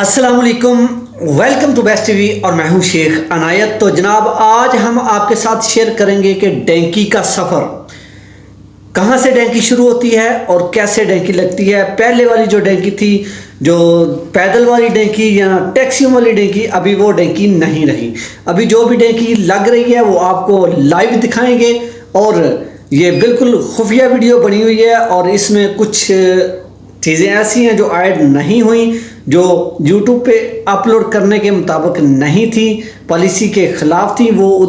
अस्सलाम वालेकुम, welcome to best TV और मैं हूं शेख अनायत। तो जनाब आज हम आपके साथ शेयर करेंगे कि डैंकी का सफ़र कहां से डैंकी शुरू होती है और कैसे डैंकी लगती है। पहले वाली जो डैंकी थी, जो पैदल वाली डैंकी या टैक्सियों वाली डैंकी, अभी वो डैंकी नहीं रही। अभी जो भी डैंकी लग रही है वो आपको लाइव दिखाएंगे और ये बिल्कुल खुफिया वीडियो बनी हुई है और इसमें कुछ चीज़ें ऐसी हैं जो ऐड नहीं हुई, जो YouTube पे अपलोड करने के मुताबिक नहीं थी, पॉलिसी के ख़िलाफ़ थी, वो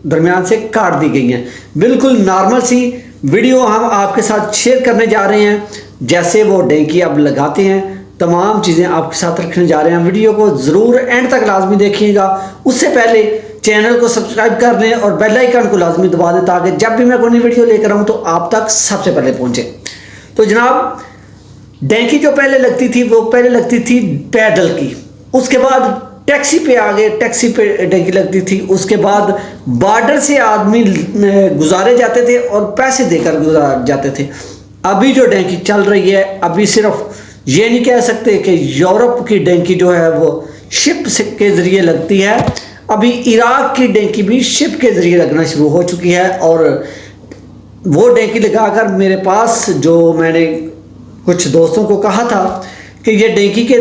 दरमियान से काट दी गई हैं। बिल्कुल नॉर्मल सी वीडियो हम आपके साथ शेयर करने जा रहे हैं। जैसे वो डैंकी अब लगाते हैं, तमाम चीज़ें आपके साथ रखने जा रहे हैं। वीडियो को ज़रूर एंड तक लाजमी देखिएगा। उससे पहले चैनल को सब्सक्राइब कर लें और बेल आइकन को लाजमी दबा दें ताकि जब भी मैं कोई वीडियो लेकर आऊँ तो आप तक सबसे पहले पहुँचे। तो जनाब डैंकी जो पहले लगती थी वो पहले लगती थी पैदल की, उसके बाद टैक्सी पे आ गए, टैक्सी पे डैंकी लगती थी। उसके बाद बॉर्डर से आदमी गुजारे जाते थे और पैसे देकर गुजार जाते थे। अभी जो डैंकी चल रही है, अभी सिर्फ ये नहीं कह सकते कि यूरोप की डैंकी जो है वो शिप के ज़रिए लगती है। अभी इराक की डैंकी भी शिप के ज़रिए लगना शुरू हो चुकी है। और वो डैंकी लगाकर मेरे पास जो मैंने कुछ दोस्तों को कहा था कि ये डैंकी के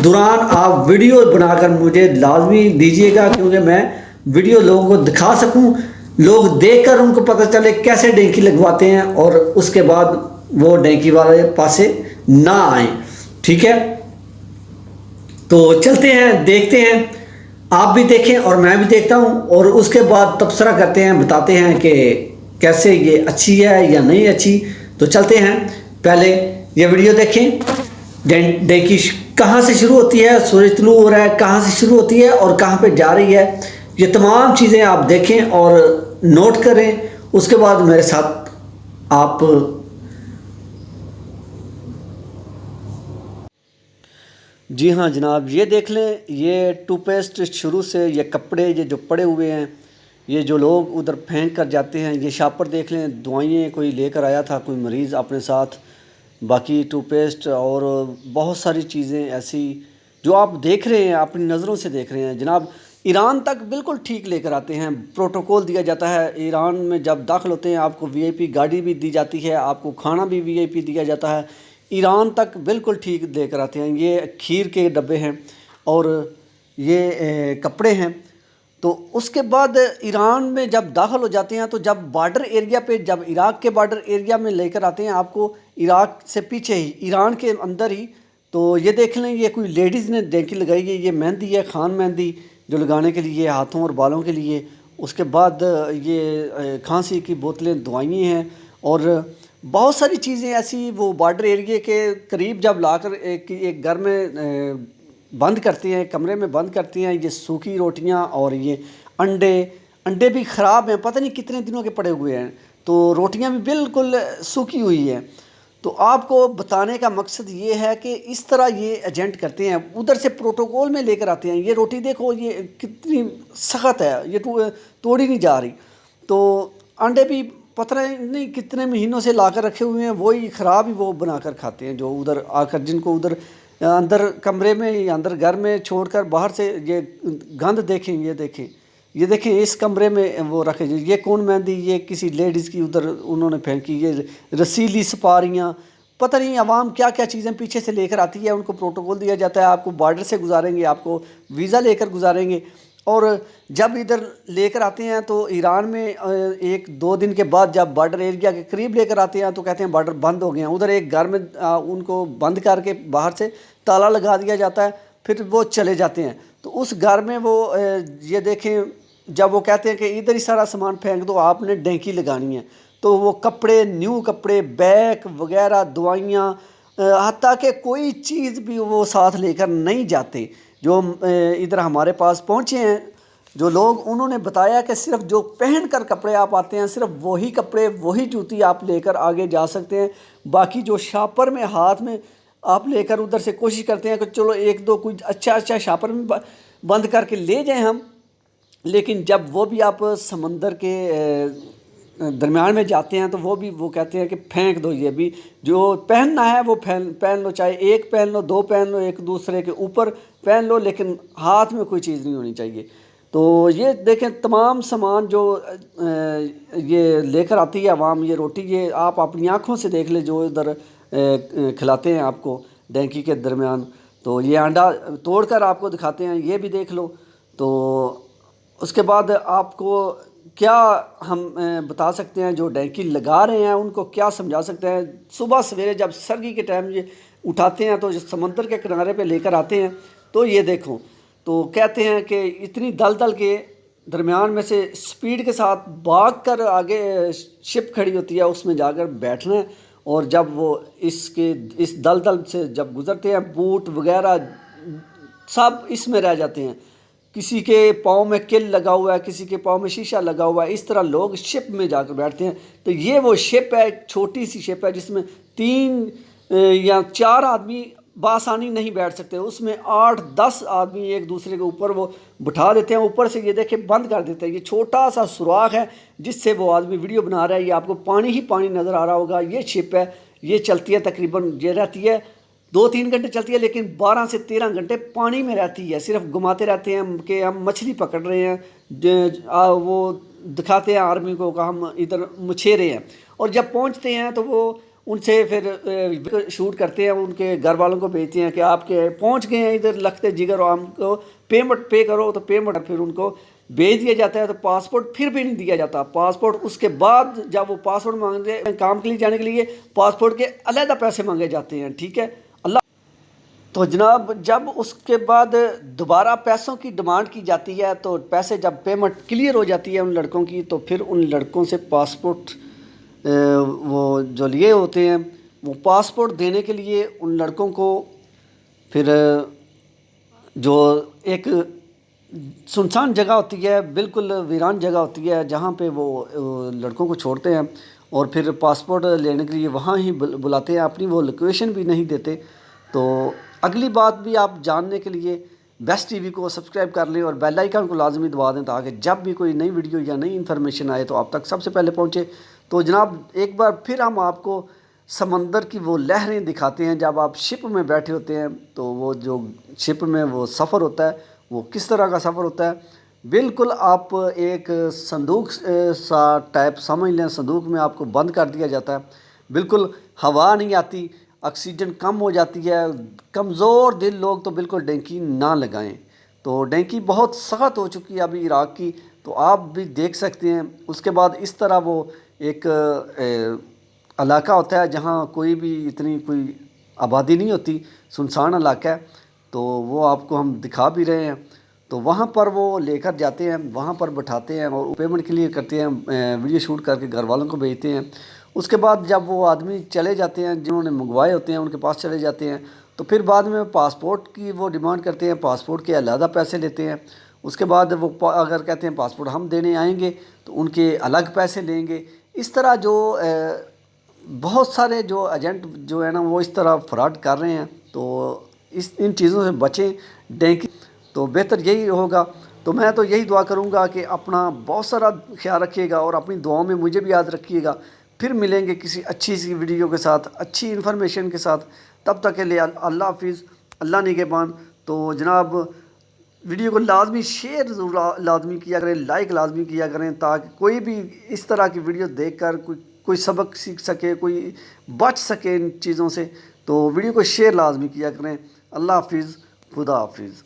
दौरान आप वीडियो बनाकर मुझे लाजमी दीजिएगा, क्योंकि मैं वीडियो लोगों को दिखा सकूं, लोग देखकर उनको पता चले कैसे डैंकी लगवाते हैं और उसके बाद वो डैंकी वाले पासे ना आए। ठीक है, तो चलते हैं, देखते हैं, आप भी देखें और मैं भी देखता हूं और उसके बाद तबसरा करते हैं, बताते हैं कि कैसे ये अच्छी है या नहीं अच्छी। तो चलते हैं, पहले ये वीडियो देखें। डैंकी कहाँ से शुरू होती है, सूरज तुलू हो रहा है, कहाँ से शुरू होती है और कहाँ पे जा रही है, ये तमाम चीज़ें आप देखें और नोट करें। उसके बाद मेरे साथ आप जी हाँ जनाब, ये देख लें, ये टूथपेस्ट शुरू से ये कपड़े ये जो पड़े हुए हैं, ये जो लोग उधर फेंक कर जाते हैं, ये शापर देख लें, दवाइयाँ कोई लेकर आया था कोई मरीज़ अपने साथ, बाकी टूथपेस्ट और बहुत सारी चीज़ें ऐसी जो आप देख रहे हैं, अपनी नज़रों से देख रहे हैं। जनाब ईरान तक बिल्कुल ठीक लेकर आते हैं, प्रोटोकॉल दिया जाता है। ईरान में जब दाखिल होते हैं आपको वीआईपी गाड़ी भी दी जाती है, आपको खाना भी वीआईपी दिया जाता है। ईरान तक बिल्कुल ठीक लेकर आते हैं। ये खीर के डब्बे हैं और ये कपड़े हैं। तो उसके बाद ईरान में जब दाखिल हो जाते हैं तो जब बॉर्डर एरिया पे, जब इराक़ के बॉर्डर एरिया में लेकर आते हैं आपको, इराक़ से पीछे ही, ईरान के अंदर ही। तो ये देख लें, ये कोई लेडीज़ ने डैंकी लगाई है, ये मेहंदी है, खान मेहंदी जो लगाने के लिए हाथों और बालों के लिए। उसके बाद ये खांसी की बोतलें, दवाइयाँ हैं और बहुत सारी चीज़ें ऐसी वो बॉर्डर एरिया के करीब जब लाकर एक घर में बंद करती हैं, कमरे में बंद करती हैं। ये सूखी रोटियां और ये अंडे भी ख़राब हैं, पता नहीं कितने दिनों के पड़े हुए हैं। तो रोटियां भी बिल्कुल सूखी हुई हैं। तो आपको बताने का मकसद ये है कि इस तरह ये एजेंट करते हैं, उधर से प्रोटोकॉल में लेकर आते हैं। ये रोटी देखो, ये कितनी सख्त है, ये तोड़ी नहीं जा रही। तो अंडे भी पता नहीं कितने महीनों से ला कर रखे हुए हैं, वही ख़राब ही वो बनाकर खाते हैं, जो उधर आकर, जिनको उधर अंदर कमरे में या अंदर घर में छोड़कर बाहर से ये गंद देखें, ये देखें इस कमरे में वो रखे। ये कौन मेहंदी, ये किसी लेडीज़ की उधर उन्होंने फेंकी, ये रसीली सपारियाँ, पता नहीं अवाम क्या क्या चीज़ें पीछे से लेकर आती है। उनको प्रोटोकॉल दिया जाता है, आपको बॉर्डर से गुजारेंगे, आपको वीज़ा लेकर गुजारेंगे। और जब इधर लेकर आते हैं तो ईरान में एक दो दिन के बाद जब बॉर्डर एरिया के करीब लेकर आते हैं तो कहते हैं बॉर्डर बंद हो गए हैं। उधर एक घर में उनको बंद करके बाहर से ताला लगा दिया जाता है, फिर वो चले जाते हैं। तो उस घर में वो ये देखें, जब वो कहते हैं कि इधर ही सारा सामान फेंक दो, आपने डैंकी लगानी है, तो वो कपड़े, न्यू कपड़े, बैग वगैरह, दवाइयाँ, हत्ता कि कोई चीज़ भी वो साथ लेकर नहीं जाते। जो इधर हमारे पास पहुँचे हैं जो लोग, उन्होंने बताया कि सिर्फ जो पहन कर कपड़े आप आते हैं, सिर्फ वही कपड़े, वही जूती आप लेकर आगे जा सकते हैं। बाकी जो शापर में हाथ में आप लेकर उधर से कोशिश करते हैं कि चलो एक दो कुछ अच्छा शापर में बंद करके ले जाएं हम, लेकिन जब वो भी आप समंदर के درمیان میں جاتے ہیں تو وہ کہتے ہیں کہ پھینک دو، یہ بھی جو پہننا ہے وہ پہن لو، چاہے ایک پہن لو، دو پہن لو، ایک دوسرے کے اوپر پہن لو، لیکن ہاتھ میں کوئی چیز نہیں ہونی چاہیے۔ تو یہ دیکھیں تمام سامان جو یہ لے کر آتی ہے عوام، یہ روٹی یہ آپ اپنی آنکھوں سے دیکھ لیں، جو ادھر کھلاتے ہیں آپ کو ڈینکی کے درمیان، تو یہ انڈا توڑ کر آپ کو دکھاتے ہیں، یہ بھی دیکھ لو۔ تو اس کے بعد آپ کو کیا ہم بتا سکتے ہیں، جو ڈینکی لگا رہے ہیں ان کو کیا سمجھا سکتے ہیں؟ صبح سویرے جب سردی کے ٹائم یہ اٹھاتے ہیں تو سمندر کے کنارے پہ لے کر آتے ہیں، تو یہ دیکھو تو کہتے ہیں کہ اتنی دلدل کے درمیان میں سے سپیڈ کے ساتھ بھاگ کر آگے شپ کھڑی ہوتی ہے، اس میں جا کر بیٹھنا ہے، اور جب وہ اس دلدل سے جب گزرتے ہیں، بوٹ وغیرہ سب اس میں رہ جاتے ہیں، کسی کے پاؤں میں کل لگا ہوا ہے، کسی کے پاؤں میں شیشہ لگا ہوا ہے، اس طرح لوگ شپ میں جا کر بیٹھتے ہیں۔ تو یہ وہ شپ ہے، ایک چھوٹی سی شپ ہے جس میں 3 یا 4 آدمی بآسانی نہیں بیٹھ سکتے، اس میں 8-10 آدمی ایک دوسرے کے اوپر وہ بٹھا دیتے ہیں، اوپر سے یہ دیکھیں بند کر دیتے ہیں، یہ چھوٹا سا سوراخ ہے جس سے وہ آدمی ویڈیو بنا رہا ہے، یہ آپ کو پانی ہی پانی نظر آ رہا ہوگا۔ یہ شپ ہے، یہ چلتی ہے تقریباً، یہ رہتی ہے 2-3 گھنٹے چلتی ہے، لیکن 12 سے 13 گھنٹے پانی میں رہتی ہے، صرف گھماتے رہتے ہیں کہ ہم مچھلی پکڑ رہے ہیں، وہ دکھاتے ہیں آرمی کو کہ ہم ادھر مچھیرے ہیں، اور جب پہنچتے ہیں تو وہ ان سے پھر شوٹ کرتے ہیں، ان کے گھر والوں کو بھیجتے ہیں کہ آپ کے پہنچ گئے ہیں ادھر لخت جگر، اور ہم کو پیمنٹ پے کرو، تو پیمنٹ پھر ان کو بھیج دیا جاتا ہے۔ تو پاسپورٹ پھر بھی نہیں دیا جاتا، پاسپورٹ اس کے بعد جب وہ پاسپورٹ مانگتے ہیں کام کے لیے جانے کے لیے، پاسپورٹ کے علیحدہ پیسے مانگے جاتے ہیں، ٹھیک ہے۔ تو جناب جب اس کے بعد دوبارہ پیسوں کی ڈیمانڈ کی جاتی ہے، تو پیسے جب پیمنٹ کلیئر ہو جاتی ہے ان لڑکوں کی، تو پھر ان لڑکوں سے پاسپورٹ وہ جو لیے ہوتے ہیں، وہ پاسپورٹ دینے کے لیے ان لڑکوں کو پھر جو ایک سنسان جگہ ہوتی ہے، بالکل ویران جگہ ہوتی ہے، جہاں پہ وہ لڑکوں کو چھوڑتے ہیں، اور پھر پاسپورٹ لینے کے لیے وہاں ہی بلاتے ہیں، اپنی وہ لوکیشن بھی نہیں دیتے۔ تو اگلی بات بھی آپ جاننے کے لیے بیسٹ ٹی وی کو سبسکرائب کر لیں اور بیل آئیکن کو لازمی دبا دیں، تاکہ جب بھی کوئی نئی ویڈیو یا نئی انفارمیشن آئے تو آپ تک سب سے پہلے پہنچے۔ تو جناب ایک بار پھر ہم آپ کو سمندر کی وہ لہریں دکھاتے ہیں، جب آپ شپ میں بیٹھے ہوتے ہیں تو وہ جو شپ میں وہ سفر ہوتا ہے وہ کس طرح کا سفر ہوتا ہے۔ بالکل آپ ایک صندوق سا ٹائپ سمجھ لیں، صندوق میں آپ کو بند کر دیا جاتا ہے، بالکل ہوا نہیں آتی، آکسیجن کم ہو جاتی ہے، کمزور دل لوگ تو بالکل ڈینکی نہ لگائیں۔ تو ڈینکی بہت سخت ہو چکی ہے ابھی عراق کی، تو آپ بھی دیکھ سکتے ہیں۔ اس کے بعد اس طرح وہ ایک علاقہ ہوتا ہے جہاں کوئی بھی اتنی کوئی آبادی نہیں ہوتی، سنسان علاقہ ہے، تو وہ آپ کو ہم دکھا بھی رہے ہیں۔ تو وہاں پر وہ لے کر جاتے ہیں، وہاں پر بٹھاتے ہیں اور پیمنٹ کے لیے کرتے ہیں، ویڈیو شوٹ کر کے گھر والوں کو بھیجتے ہیں۔ اس کے بعد جب وہ آدمی چلے جاتے ہیں، جنہوں نے منگوائے ہوتے ہیں ان کے پاس چلے جاتے ہیں، تو پھر بعد میں پاسپورٹ کی وہ ڈیمانڈ کرتے ہیں، پاسپورٹ کے علیحدہ پیسے لیتے ہیں۔ اس کے بعد وہ اگر کہتے ہیں پاسپورٹ ہم دینے آئیں گے تو ان کے الگ پیسے لیں گے۔ اس طرح جو بہت سارے جو ایجنٹ جو ہے نا وہ اس طرح فراڈ کر رہے ہیں، تو ان چیزوں سے بچیں ڈینکی، تو بہتر یہی ہوگا۔ تو میں تو یہی دعا کروں گا کہ اپنا بہت سارا خیال رکھیے گا، اور اپنی دعاؤں میں مجھے بھی یاد رکھیے گا۔ پھر ملیں گے کسی اچھی سی ویڈیو کے ساتھ، اچھی انفارمیشن کے ساتھ، تب تک کے لیے اللہ حافظ، اللہ نگہبان۔ تو جناب ویڈیو کو لازمی شیئر ضرور لازمی کیا کریں، لائک لازمی کیا کریں، تاکہ کوئی بھی اس طرح کی ویڈیو دیکھ کر کوئی سبق سیکھ سکے، کوئی بچ سکے ان چیزوں سے۔ تو ویڈیو کو شیئر لازمی کیا کریں۔ اللہ حافظ، خدا حافظ۔